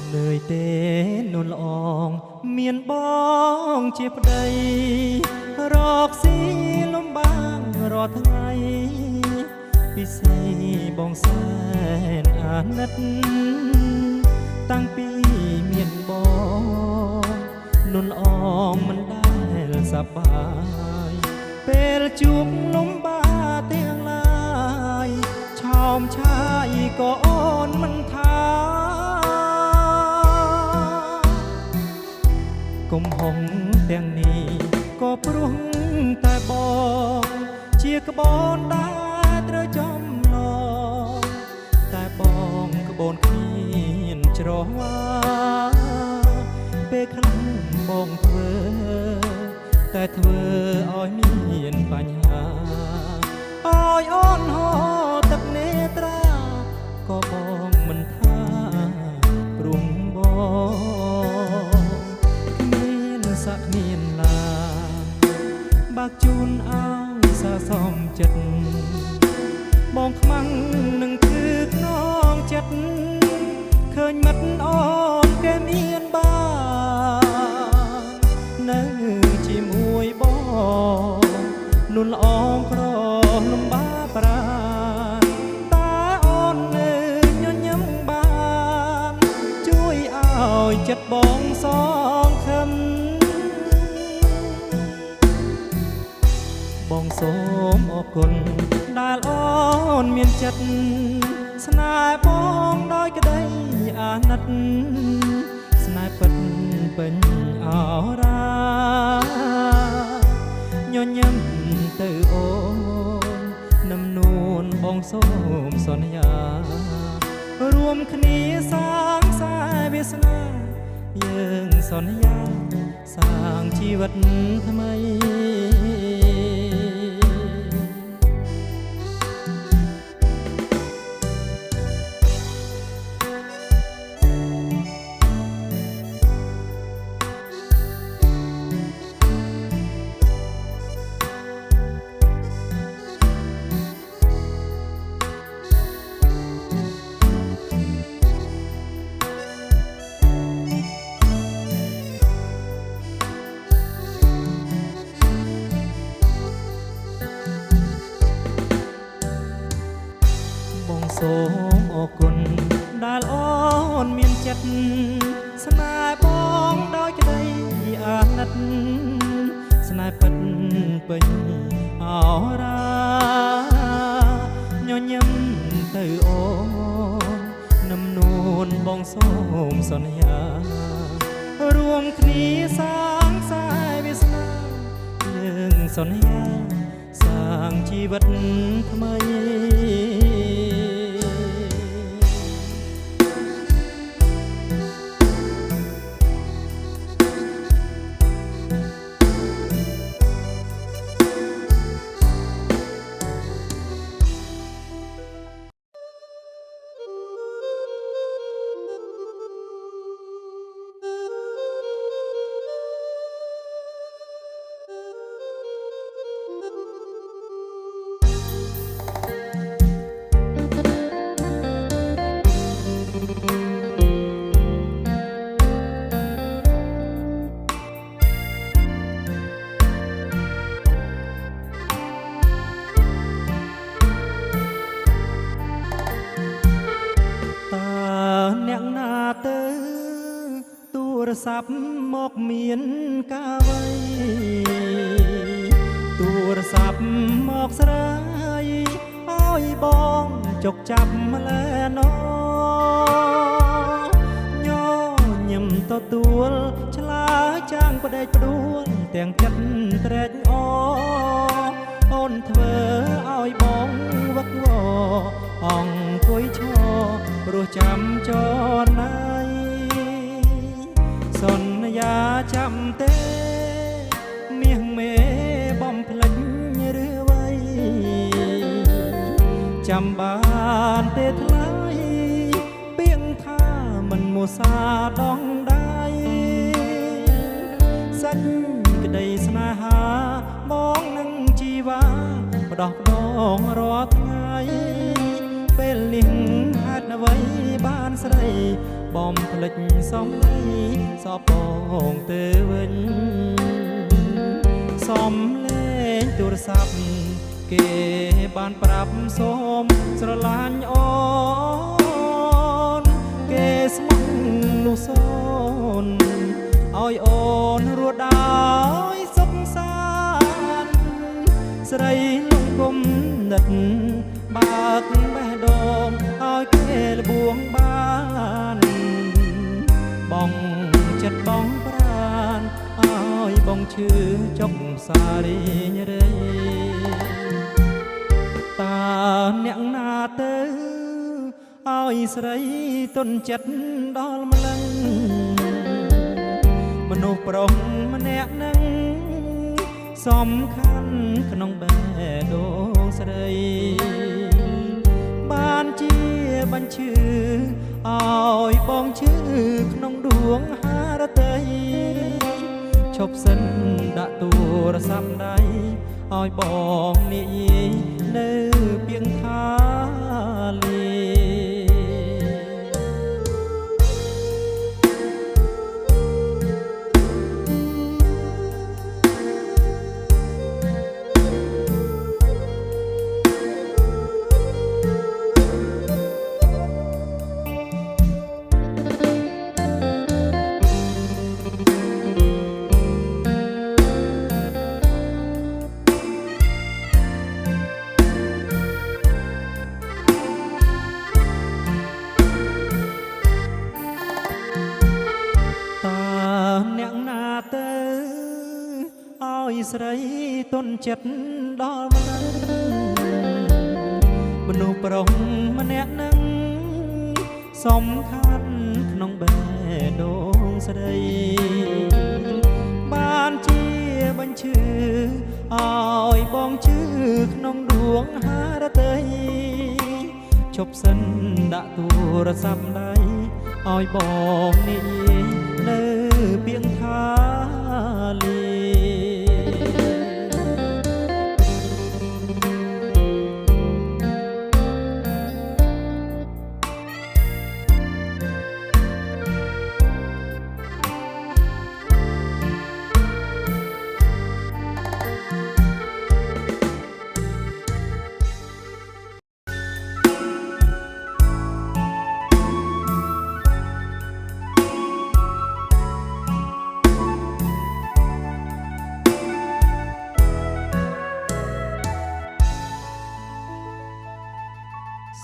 เหนื่อยเต้นนุนละอองเมียนบ้องเจ็บใดรอกสีลมบางรอทั้งไงพิเศษบ้องแสนอานัดตั้งปีเมียนบ้องนุนละอองมันได้สบายเปลจุกลมบาเตียงลายชอมชายก็อ่อนมันทากลมหงเตียงนี้ก็ปรุงแต่บอกเชียกระบอนได้เตรจอมนอนแต่บองกระบอนเขียนจรอว่าเปคลังบองเธอแต่เธออ้อยมีเห็นปัญหาอ้อยอ่อนหอตักเนตราก็บองมันท่าปรุงบองเมียนสักเมียนลาบักจูนอ้างสะสมจัดบองขมังหนึ่งคือน้องจัดเคยมัดอ้อมแก้มเอียนบ้านั่งจิมอวยบองนุ่นละอองครอลมบ้าปราตาอ่อนเอ่ยย้อนย้ำบานช่วยเอาจัดบองสองคำบองโสมออกคนดาลอ่อนเมียนจัดสนายบองด้อยก็ได้อานัดสนายปัดเป็นเอาราย้อนย้ำเตอโอนนำนูนบองโสมสนยารวมคณีสร้างสายเวสนาเยิงสนยาสร้างชีวิตทำไมโสมออกคนดาลอ่อนเมียนจัดสนายบองดอยจะได้อานัดสนายปัดไปเอาราย้อนย้ำเตอโอนนำนูนบองโสมสนยารวมคณีสร้างสายเวสนาเรื่องสนยาสร้างชีวิตทำไมโทรศัพท์มอกเมียนกาไว้โทรศัพท์มอกสายอ้อยบองจกจับมาแล้วน้อย่อยำต่อตัวฉลาจ้างประเดชประดวนแต่งจัดแตรกอ้อ่อนเธออ้อยบองวักวออ่องกุยชอรู้จำจอไหนสนยาจำเต้เมียงเมบอมพลันเรือไว้จำบานเตทลายเปียงท่ามันโมซาดองได้สัญกระไดสนาหามองนังจีวาดอกดองรอไงเป็นลิงหัดไว้บ้านใส่ បំភ្លេចសំដីសបងទៅវិញសំលេងទូរស័ព្ទគេបានប្រាប់សូមស្រឡាញ់អូនគេស្មោះនោះសូនឲ្យអូនរស់ដោយសុខសាន្តស្រីលងគុំណិតបើកបេះដូងឲ្យគេលបួងបានបងចិត្តបងប្រានឲ្យបងឈឺចុកសារីរីតើអ្នកណាទៅឲ្យស្រីទុនចិត្តដល់ម្លឹងមនុស្សប្រុសម្នាក់នឹងសំខាន់ក្នុងបេះដូងស្រីបានជាបញ្ឈឺឲ្យបងឈឺក្នុងដួងហារតីឈប់សិនដាក់ទូរស័ព្ទដៃឲ្យបងនិយាយនៅពាក្យថាលាអ្នកណាទៅឲ្យស្រីទុនចិត្តដល់ម្លឹងមនុស្សប្រុសម្នាក់នឹងសំខាន់ក្នុងបេះដូងស្រីបានជាបញ្ឈឺឲ្យបងឈឺក្នុងដួងហារតីឈប់សិនដាក់ទូរស័ព្ទដៃឲ្យបងនិយាយនៅពាក្យថាលា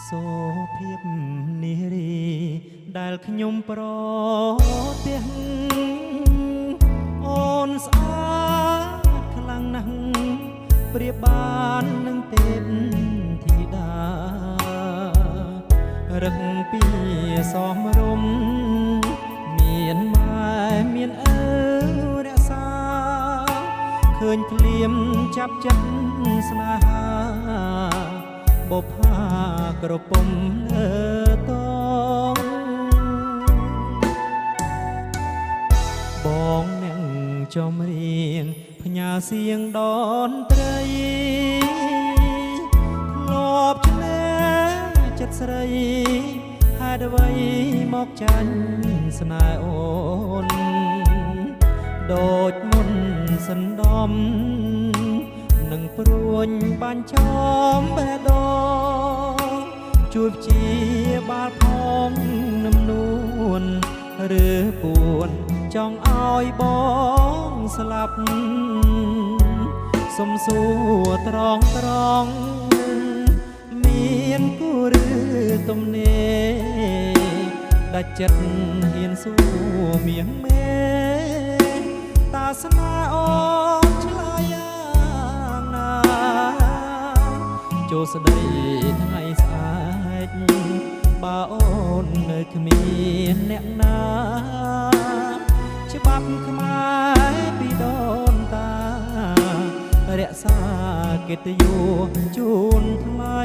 សូភាពនារីដែលខ្ញុំប្រទះអូនស្អាតខ្លាំងណាស់ប្រៀបបាននឹងទេពធីតារឹកពីសមរម្យមានម៉ែមានឪរក្សាឃើញភ្លៀមចាប់ចិត្តស្នេហាបុប្ផាក្រពុំលើតងបងអ្នកចំរៀងផ្ញើសៀងដនត្រីធ្លាប់ឆ្នេរចិត្តស្រីហេតុអ្វីមកចាញ់ស្នេហ៍អូនដូចមុនសណ្ដំនឹងព្រួញបាញ់ចំបេះដូងជួយព្យាបាលផងនឹមនួនឬពួនចង់ឲ្យបងស្លាប់សុំសួរត្រង់មានគូឬទំនេរដាច់ចិត្តហ៊ានសួរមៀងមេតាស្នេហ៍អូនឆ្លើយចូលស្ដីថ្ងៃស្អែកបើអូននៅគ្មានអ្នកណាច្បាប់ខ្មែរពីដូនតារក្សាកិត្តិយសជូនថ្លៃ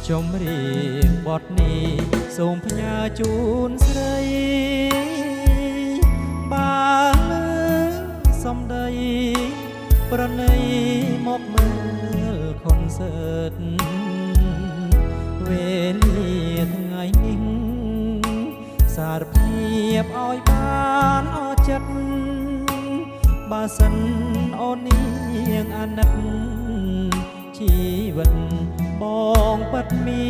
ចម្រៀងបទនេះសូមផ្ញើជូនស្រីបើលើសំដីប្រណីមកមើលខុនសើត វេលាថ្ងៃនេះសារភាពឲ្យបានអស់ចិត្តបើសិនអូននាងអាណិតជីវិតបងពិតមា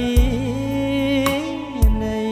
នន័យ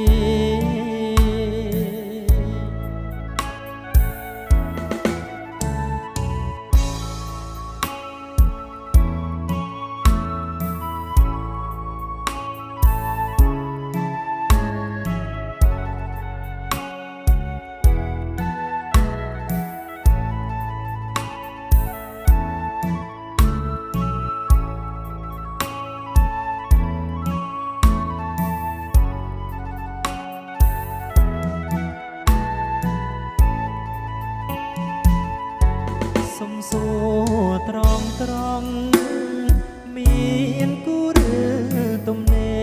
សុំសួរត្រង់មានគូឬទំនេ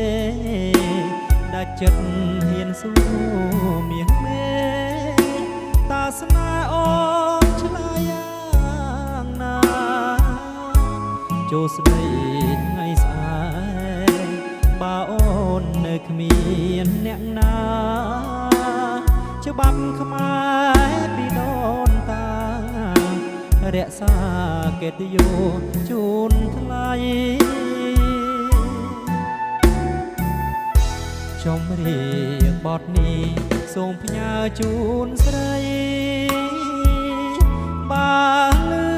រដាច់ចិត្តហ៊ានសួរមាសមេតាស្នេហ៍អូនឆ្លើយយ៉ាងណាចូលស្ដីថ្ងៃស្អែកបើអូននៅគ្មានអ្នកណាច្បាប់ខ្មែរពីដូនតារក្សាកិត្តិយសជូនថ្លៃចំរៀងបទនេះសូមផ្ញើជូនស្រីបើលឺ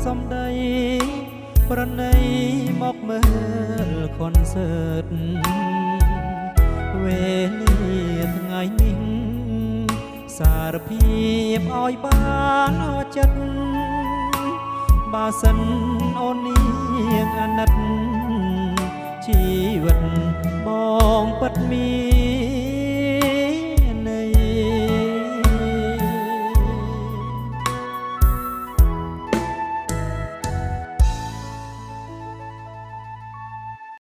សំដីប្រណីមកមើលខុនសើតវេលាថ្ងៃនេះសារភាពឲ្យបានអស់ចិត្តបើសិនអូននាងអាណិតជីវិតបងពិតមាន